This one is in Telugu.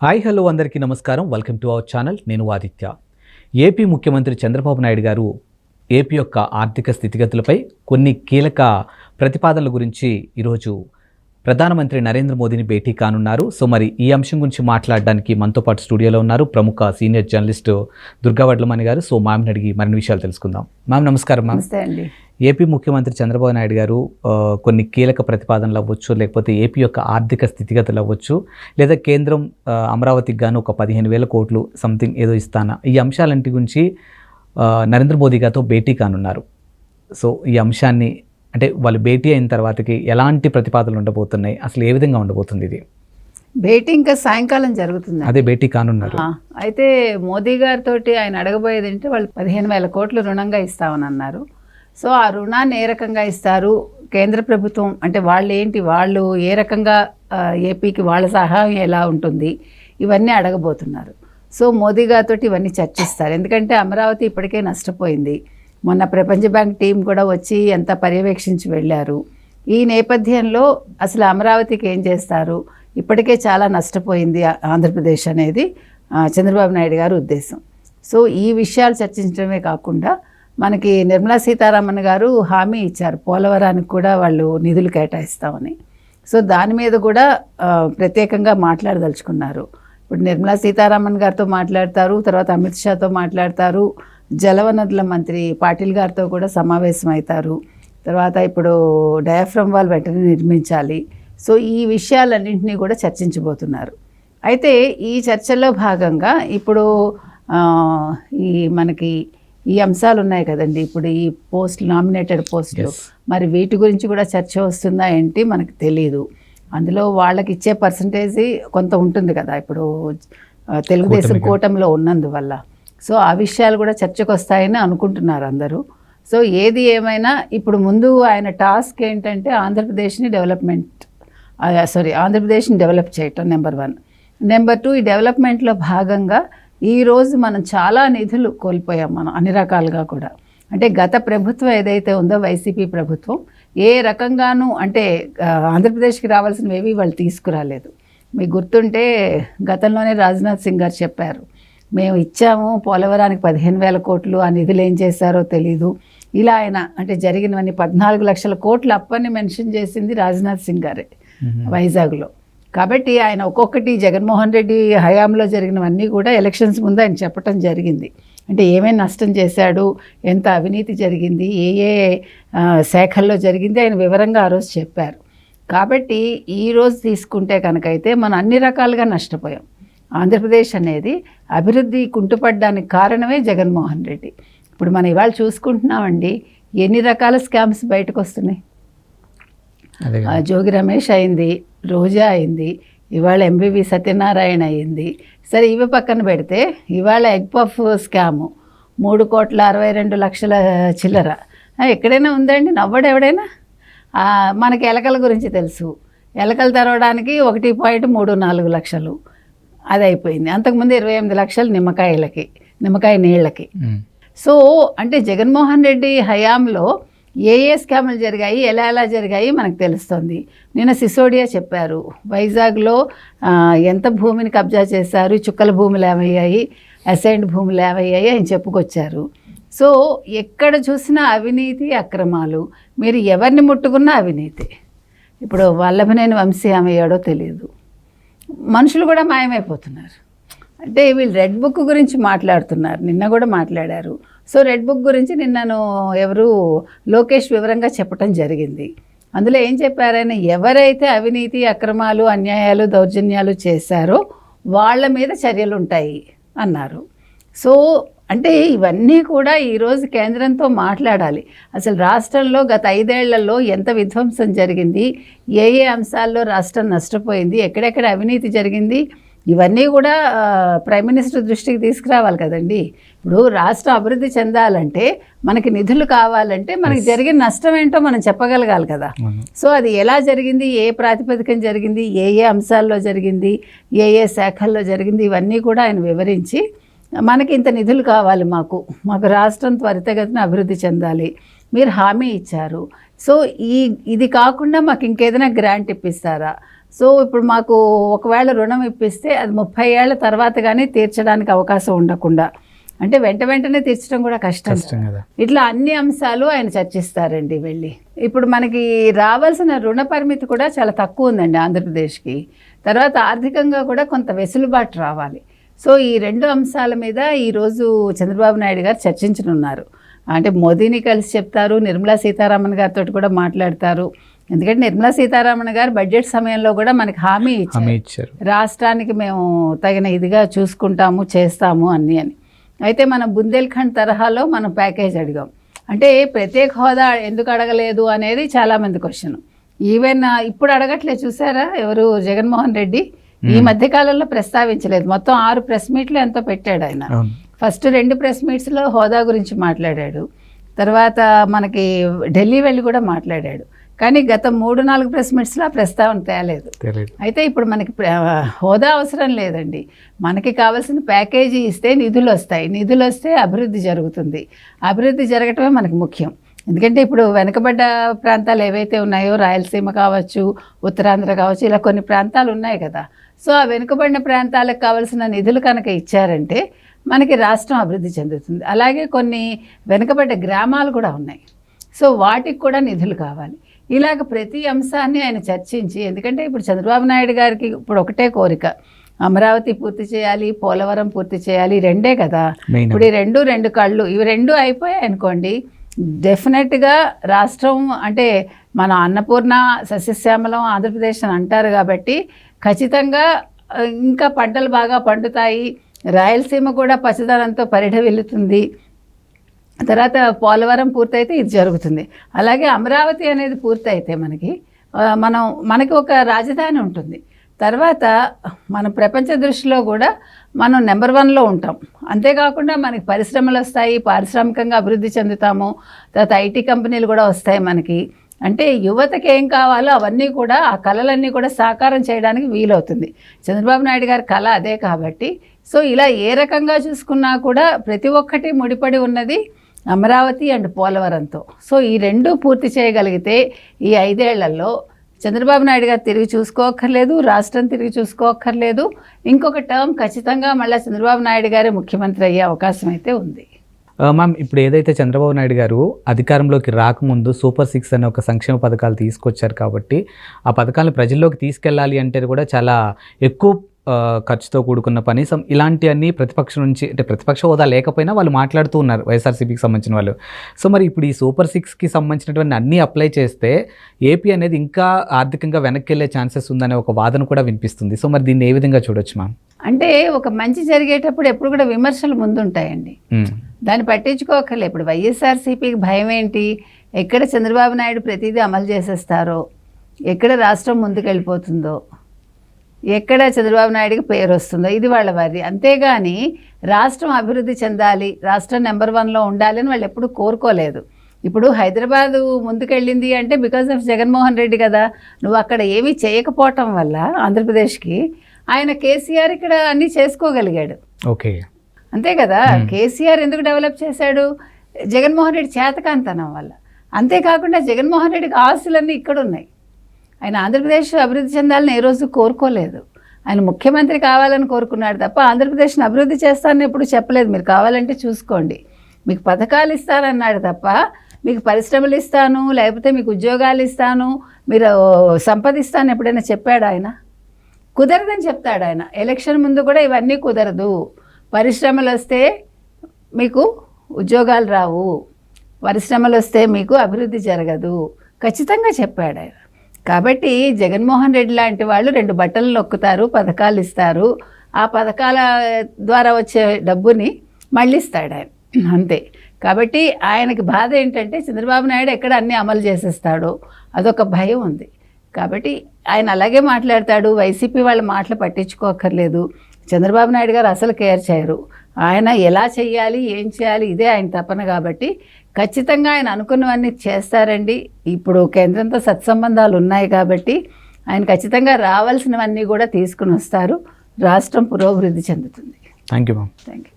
హాయ్ హలో అందరికీ నమస్కారం. Welcome to our channel. నేను ఆదిత్య. ఏపీ ముఖ్యమంత్రి చంద్రబాబు నాయుడు గారు ఏపీ యొక్క ఆర్థిక స్థితిగతులపై కొన్ని కీలక ప్రతిపాదనల గురించి ఈరోజు ప్రధానమంత్రి నరేంద్ర మోదీని భేటీ కానున్నారు. సో మరి ఈ అంశం గురించి మాట్లాడడానికి మనతో పాటు స్టూడియోలో ఉన్నారు ప్రముఖ సీనియర్ జర్నలిస్ట్ దుర్గా వడ్లమణి గారు. సో మ్యామ్ని అడిగి మరిన్ని విషయాలు తెలుసుకుందాం. మ్యామ్ నమస్కారం. మ్యామ్ ఏపీ ముఖ్యమంత్రి చంద్రబాబు నాయుడు గారు కొన్ని కీలక ప్రతిపాదనలు అవ్వచ్చు, లేకపోతే ఏపీ యొక్క ఆర్థిక స్థితిగతులు అవ్వచ్చు, లేదా కేంద్రం అమరావతికి గాను ఒక 15,000 కోట్లు సంథింగ్ ఏదో ఇస్తానా, ఈ అంశాలంటి గురించి నరేంద్ర మోదీ గారితో భేటీ కానున్నారు. సో ఈ అంశాన్ని అంటే వాళ్ళు భేటీ అయిన తర్వాతకి ఎలాంటి ప్రతిపాదనలు ఉండబోతున్నాయి, అసలు ఏ విధంగా ఉండబోతుంది ఇది? భేటీ ఇంకా సాయంకాలం జరుగుతుంది. అదే భేటీ కానున్నారు. అయితే మోదీ గారితో ఆయన అడగబోయేది అంటే వాళ్ళు 15,000 కోట్లు రుణంగా ఇస్తామని అన్నారు. సో ఆ రుణాన్ని ఏ రకంగా ఇస్తారు, కేంద్ర ప్రభుత్వం అంటే వాళ్ళు ఏ రకంగా ఏపీకి వాళ్ళ సహాయం ఎలా ఉంటుంది, ఇవన్నీ అడగబోతున్నారు. సో మోదీ గారితో ఇవన్నీ చర్చిస్తారు. ఎందుకంటే అమరావతి ఇప్పటికే నష్టపోయింది. మొన్న ప్రపంచ బ్యాంక్ టీం కూడా వచ్చి ఎంత పర్యవేక్షించి వెళ్ళారు. ఈ నేపథ్యంలో అసలు అమరావతికి ఏం చేస్తారు, ఇప్పటికే చాలా నష్టపోయింది ఆంధ్రప్రదేశ్ అనేది చంద్రబాబు నాయుడు గారి ఉద్దేశం. సో ఈ విషయాలు చర్చించడమే కాకుండా మనకి నిర్మలా సీతారామన్ గారు హామీ ఇచ్చారు, పోలవరానికి కూడా వాళ్ళు నిధులు కేటాయిస్తామని. సో దాని మీద కూడా ప్రత్యేకంగా మాట్లాడదలుచుకున్నారు. ఇప్పుడు నిర్మలా సీతారామన్ గారితో మాట్లాడతారు, తర్వాత అమిత్ షాతో మాట్లాడతారు, జలవనరుల మంత్రి పాటిల్ గారితో కూడా సమావేశం అవుతారు. తర్వాత ఇప్పుడు డయాఫ్రమ్ వాల్ వెంటనే నిర్మించాలి. సో ఈ విషయాలన్నింటినీ కూడా చర్చించబోతున్నారు. అయితే ఈ చర్చల్లో భాగంగా ఇప్పుడు మనకి ఈ అంశాలు ఉన్నాయి కదండి, ఇప్పుడు ఈ నామినేటెడ్ పోస్టులు, మరి వీటి గురించి కూడా చర్చ వస్తుందా ఏంటి మనకు తెలియదు. అందులో వాళ్ళకి ఇచ్చే పర్సంటేజ్ కొంత ఉంటుంది కదా ఇప్పుడు తెలుగుదేశం కూటమిలో ఉన్నందువల్ల. సో ఆ విషయాలు కూడా చర్చకు వస్తాయని అనుకుంటున్నారు అందరూ. సో ఏది ఏమైనా ఇప్పుడు ముందు ఆయన టాస్క్ ఏంటంటే ఆంధ్రప్రదేశ్ని డెవలప్ చేయటం నెంబర్ 1. నెంబర్ 2, ఈ డెవలప్మెంట్లో భాగంగా ఈరోజు మనం చాలా నిధులు కోల్పోయాం మనం అన్ని రకాలుగా కూడా. అంటే గత ప్రభుత్వం ఏదైతే ఉందో వైసీపీ ప్రభుత్వం ఏ రకంగానూ అంటే ఆంధ్రప్రదేశ్కి రావాల్సినవి వాళ్ళు తీసుకురాలేదు. మీకు గుర్తుంటే గతంలోనే రాజ్నాథ్ సింగ్ గారు చెప్పారు, మేము ఇచ్చాము పోలవరానికి 15,000 కోట్లు, ఆ నిధులు ఏం చేశారో తెలీదు. ఇలా ఆయన అంటే జరిగినవన్నీ 14 లక్షల కోట్లు అప్పని మెన్షన్ చేసింది రాజ్నాథ్ సింగ్ గారే వైజాగ్లో. కాబట్టి ఆయన ఒక్కొక్కటి జగన్మోహన్ రెడ్డి హయాంలో జరిగినవన్నీ కూడా ఎలక్షన్స్ ముందు ఆయన చెప్పడం జరిగింది. అంటే ఏమేమి నష్టం చేశాడు, ఎంత అవినీతి జరిగింది, ఏ శాఖల్లో జరిగింది ఆయన వివరంగా ఆ రోజు చెప్పారు. కాబట్టి ఈరోజు తీసుకుంటే కనుకైతే మనం అన్ని రకాలుగా నష్టపోయాం. ఆంధ్రప్రదేశ్ అనేది అభివృద్ధి కుంటుపడడానికి కారణమే జగన్మోహన్ రెడ్డి. ఇప్పుడు మనం ఇవాళ చూసుకుంటున్నామండి, ఎన్ని రకాల స్కామ్స్ బయటకు వస్తున్నాయి. జోగి రమేష్ అయింది, రోజా అయింది, ఇవాళ ఎంబీవి సత్యనారాయణ అయింది. సరే ఇవి పక్కన పెడితే ఇవాళ ఎగ్ పఫ్ స్కాము 3,62,00,000 చిల్లర ఎక్కడైనా ఉందండి? నవ్వడు ఎవడైనా? మనకి ఎలకల గురించి తెలుసు, ఎలకలు తెరవడానికి 1.34 లక్షలు అది అయిపోయింది. అంతకుముందు 28 లక్షలు నిమ్మకాయ నీళ్ళకి. సో అంటే జగన్మోహన్ రెడ్డి హయాంలో ఏ స్కాములు జరిగాయి, ఎలా జరిగాయి మనకు తెలుస్తుంది. నిన్న సిసోడియా చెప్పారు, వైజాగ్లో ఎంత భూమిని కబ్జా చేశారు, చుక్కల భూములు ఏమయ్యాయి, అసైన్డ్ భూములు ఏమయ్యాయి అని చెప్పుకొచ్చారు. సో ఎక్కడ చూసినా అవినీతి అక్రమాలు, మీరు ఎవరిని ముట్టుకున్నా అవినీతి. ఇప్పుడు వల్లభనేని వంశీ ఏమయ్యాడో తెలియదు, మనుషులు కూడా మాయమైపోతున్నారు. అంటే వీళ్ళు రెడ్ బుక్ గురించి మాట్లాడుతున్నారు, నిన్న కూడా మాట్లాడారు. సో రెడ్ బుక్ గురించి నిన్నను లోకేష్ వివరంగా చెప్పడం జరిగింది. అందులో ఏం చెప్పారని, ఎవరైతే అవినీతి అక్రమాలు అన్యాయాలు దౌర్జన్యాలు చేశారో వాళ్ళ మీద చర్యలు ఉంటాయి అన్నారు. సో అంటే ఇవన్నీ కూడా ఈరోజు కేంద్రంతో మాట్లాడాలి. అసలు రాష్ట్రంలో గత 5 ఏళ్లలో ఎంత విధ్వంసం జరిగింది, ఏ అంశాల్లో రాష్ట్రం నష్టపోయింది, ఎక్కడెక్కడ అవినీతి జరిగింది, ఇవన్నీ కూడా ప్రైమ్ మినిస్టర్ దృష్టికి తీసుకురావాలి కదండి. ఇప్పుడు రాష్ట్రం అభివృద్ధి చెందాలంటే మనకి నిధులు కావాలంటే మనకి జరిగిన నష్టం ఏంటో మనం చెప్పగలగాలి కదా. సో అది ఎలా జరిగింది, ఏ ప్రాతిపదికన జరిగింది, ఏ అంశాల్లో జరిగింది, ఏ శాఖల్లో జరిగింది, ఇవన్నీ కూడా ఆయన వివరించి మనకి ఇంత నిధులు కావాలి, మాకు రాష్ట్రం త్వరితగతిన అభివృద్ధి చెందాలి, మీరు హామీ ఇచ్చారు. సో ఇది కాకుండా మాకు ఇంకేదైనా గ్రాంట్ ఇప్పిస్తారా, సో ఇప్పుడు మాకు ఒకవేళ రుణం ఇప్పిస్తే అది 30 ఏళ్ల తర్వాత కానీ తీర్చడానికి అవకాశం ఉండకుండా, అంటే వెంటనే తీర్చడం కూడా కష్టం కదా. ఇట్లా అన్ని అంశాలు ఆయన చర్చిస్తారండి వెళ్ళి. ఇప్పుడు మనకి రావాల్సిన రుణ పరిమితి కూడా చాలా తక్కువ ఉందండి ఆంధ్రప్రదేశ్కి. తర్వాత ఆర్థికంగా కూడా కొంత వెసులుబాటు రావాలి. సో ఈ 2 అంశాల మీద ఈరోజు చంద్రబాబు నాయుడు గారు చర్చించనున్నారు. అంటే మోదీని కలిసి చెప్తారు, నిర్మలా సీతారామన్ గారితో కూడా మాట్లాడతారు. ఎందుకంటే నిర్మలా సీతారామన్ గారు బడ్జెట్ సమయంలో కూడా మనకి హామీ ఇచ్చారు, రాష్ట్రానికి మేము తగిన ఇదిగా చూసుకుంటాము, చేస్తాము అని. అయితే మనం బుందేల్ఖండ్ తరహాలో మనం ప్యాకేజ్ అడిగాం. అంటే ప్రత్యేక హోదా ఎందుకు అడగలేదు అనేది చాలామంది క్వశ్చన్. ఈవెన్ ఇప్పుడు అడగట్లేదు, చూసారా ఎవరు, జగన్మోహన్ రెడ్డి ఈ మధ్య కాలంలో ప్రస్తావించలేదు. మొత్తం 6 ప్రెస్ మీట్లు ఎంతో పెట్టాడు ఆయన. ఫస్ట్ 2 ప్రెస్ మీట్స్లో హోదా గురించి మాట్లాడాడు, తర్వాత మనకి ఢిల్లీ వెళ్ళి కూడా మాట్లాడాడు. కానీ గత 3-4 ప్రెస్ మీట్స్లో ఆ ప్రస్తావన తేలేదు. అయితే ఇప్పుడు మనకి హోదా అవసరం లేదండి, మనకి కావాల్సిన ప్యాకేజీ ఇస్తే నిధులు వస్తాయి, నిధులు వస్తే అభివృద్ధి జరుగుతుంది. అభివృద్ధి జరగటమే మనకు ముఖ్యం. ఎందుకంటే ఇప్పుడు వెనుకబడ్డ ప్రాంతాలు ఏవైతే ఉన్నాయో, రాయలసీమ కావచ్చు, ఉత్తరాంధ్ర కావచ్చు, ఇలా కొన్ని ప్రాంతాలు ఉన్నాయి కదా. సో ఆ వెనుకబడిన ప్రాంతాలకు కావాల్సిన నిధులు కనుక ఇచ్చారంటే మనకి రాష్ట్రం అభివృద్ధి చెందుతుంది. అలాగే కొన్ని వెనుకబడ్డ గ్రామాలు కూడా ఉన్నాయి, సో వాటికి కూడా నిధులు కావాలి. ఇలాగ ప్రతి అంశాన్ని ఆయన చర్చించి, ఎందుకంటే ఇప్పుడు చంద్రబాబు నాయుడు గారికి ఇప్పుడు ఒకటే కోరిక, అమరావతి పూర్తి చేయాలి, పోలవరం పూర్తి చేయాలి, 2 కదా. ఇప్పుడు ఈ 2 కళ్ళు, ఇవి 2 అయిపోయాయి అనుకోండి, డెఫినెట్గా రాష్ట్రం అంటే మన అన్నపూర్ణ సస్యశ్యామలం ఆంధ్రప్రదేశ్ అని అంటారు కాబట్టి ఖచ్చితంగా ఇంకా పంటలు బాగా పండుతాయి, రాయలసీమ కూడా పచ్చదనంతో పరిఢవిల్లుతుంది. తర్వాత పోలవరం పూర్తయితే ఇది జరుగుతుంది. అలాగే అమరావతి అనేది పూర్తయితే మనకి ఒక రాజధాని ఉంటుంది. తర్వాత మన ప్రపంచ దృష్టిలో కూడా మనం నెంబర్ 1లో ఉంటాం. అంతేకాకుండా మనకి పరిశ్రమలు వస్తాయి, పారిశ్రామికంగా అభివృద్ధి చెందుతాము. తర్వాత ఐటీ కంపెనీలు కూడా వస్తాయి మనకి. అంటే యువతకి ఏం కావాలో అవన్నీ కూడా, ఆ కళలన్నీ కూడా సాకారం చేయడానికి వీలవుతుంది. చంద్రబాబు నాయుడు గారి కళ అదే కాబట్టి, సో ఇలా ఏ రకంగా చూసుకున్నా కూడా ప్రతి ఒక్కటి ముడిపడి ఉన్నది అమరావతి అండ్ పోలవరంతో. సో ఈ 2 పూర్తి చేయగలిగితే ఈ 5 ఏళ్లలో చంద్రబాబు నాయుడు గారు తిరిగి చూసుకోక్కర్లేదు, రాష్ట్రం తిరిగి చూసుకోక్కర్లేదు. ఇంకొక టర్మ్ ఖచ్చితంగా మళ్ళీ చంద్రబాబు నాయుడు గారే ముఖ్యమంత్రి అయ్యే అవకాశం అయితే ఉంది. మ్యామ్, ఇప్పుడు ఏదైతే చంద్రబాబు నాయుడు గారు అధికారంలోకి రాకముందు సూపర్ 6 అనే ఒక సంక్షేమ పథకాలు తీసుకొచ్చారు కాబట్టి ఆ పథకాలను ప్రజల్లోకి తీసుకెళ్ళాలి అంటే కూడా చాలా ఎక్కువ ఖర్చుతో కూడుకున్న పని. ఇలాంటివన్నీ ప్రతిపక్షం నుంచి, అంటే ప్రతిపక్ష హోదా లేకపోయినా వాళ్ళు మాట్లాడుతూ ఉన్నారు, వైఎస్ఆర్సీపీకి సంబంధించిన వాళ్ళు. సో మరి ఇప్పుడు ఈ సూపర్ 6కి సంబంధించినటువంటి అన్నీ అప్లై చేస్తే ఏపీ అనేది ఇంకా ఆర్థికంగా వెనక్కి వెళ్ళే ఛాన్సెస్ ఉందనే ఒక వాదన కూడా వినిపిస్తుంది. సో మరి దీన్ని ఏ విధంగా చూడొచ్చు మ్యామ్? అంటే ఒక మంచి జరిగేటప్పుడు ఎప్పుడు కూడా విమర్శలు ముందుంటాయండి, దాన్ని పట్టించుకోకర్లే. ఇప్పుడు వైఎస్ఆర్సీపీకి భయం ఏంటి, ఎక్కడ చంద్రబాబు నాయుడు ప్రతిదీ అమలు చేసేస్తారో, ఎక్కడ రాష్ట్రం ముందుకెళ్ళిపోతుందో, ఎక్కడ చంద్రబాబు నాయుడికి పేరు వస్తుందో, ఇది వాళ్ళ వారి. అంతేగాని రాష్ట్రం అభివృద్ధి చెందాలి, రాష్ట్రం నెంబర్ 1లో ఉండాలి అని వాళ్ళు ఎప్పుడు కోరుకోలేదు. ఇప్పుడు హైదరాబాదు ముందుకెళ్ళింది అంటే బికాజ్ ఆఫ్ జగన్మోహన్ రెడ్డి కదా. నువ్వు అక్కడ ఏమీ చేయకపోవటం వల్ల ఆంధ్రప్రదేశ్కి ఆయన కేసీఆర్ ఇక్కడ అన్నీ చేసుకోగలిగాడు. ఓకే, అంతే కదా. కేసీఆర్ ఎందుకు డెవలప్ చేశాడు, జగన్మోహన్ రెడ్డి చేతకాంతనం వల్ల. అంతేకాకుండా జగన్మోహన్ రెడ్డికి ఆస్తులన్నీ ఇక్కడ ఉన్నాయి. ఆయన ఆంధ్రప్రదేశ్ అభివృద్ధి చెందాలని ఏ రోజు కోరుకోలేదు. ఆయన ముఖ్యమంత్రి కావాలని కోరుకున్నాడు తప్ప ఆంధ్రప్రదేశ్ని అభివృద్ధి చేస్తానని ఎప్పుడు చెప్పలేదు. మీరు కావాలంటే చూసుకోండి, మీకు పథకాలు ఇస్తానన్నాడు తప్ప మీకు పరిశ్రమలు ఇస్తాను, లేకపోతే మీకు ఉద్యోగాలు ఇస్తాను, మీరు సంపాదిస్తాను ఎప్పుడైనా చెప్పాడు ఆయన? కుదరదని చెప్తాడు ఆయన. ఎలక్షన్ ముందు కూడా ఇవన్నీ కుదరదు, పరిశ్రమలు వస్తే మీకు ఉద్యోగాలు రావు, పరిశ్రమలు వస్తే మీకు అభివృద్ధి జరగదు, ఖచ్చితంగా చెప్పాడు ఆయన. కాబట్టి జగన్మోహన్ రెడ్డి లాంటి వాళ్ళు 2 బట్టలు నొక్కుతారు, పథకాలు ఇస్తారు, ఆ పథకాల ద్వారా వచ్చే డబ్బుని మళ్ళిస్తాడు ఆయన, అంతే. కాబట్టి ఆయనకి బాధ ఏంటంటే చంద్రబాబు నాయుడు ఎక్కడ అన్నీ అమలు చేసేస్తాడో అదొక భయం ఉంది. కాబట్టి ఆయన అలాగే మాట్లాడతాడు. వైసీపీ వాళ్ళ మాటలు పట్టించుకోక్కర్లేదు. చంద్రబాబు నాయుడు గారు అసలు కేర్ చేయరు. ఆయన ఎలా చేయాలి, ఏం చేయాలి, ఇదే ఆయన తపన. కాబట్టి ఖచ్చితంగా ఆయన అనుకున్నవన్నీ చేస్తారండి. ఇప్పుడు కేంద్రంతో సత్సంబంధాలు ఉన్నాయి కాబట్టి ఆయన ఖచ్చితంగా రావాల్సినవన్నీ కూడా తీసుకుని వస్తారు. రాష్ట్రం పురోభివృద్ధి చెందుతుంది. Thank you ma'am. Thank you.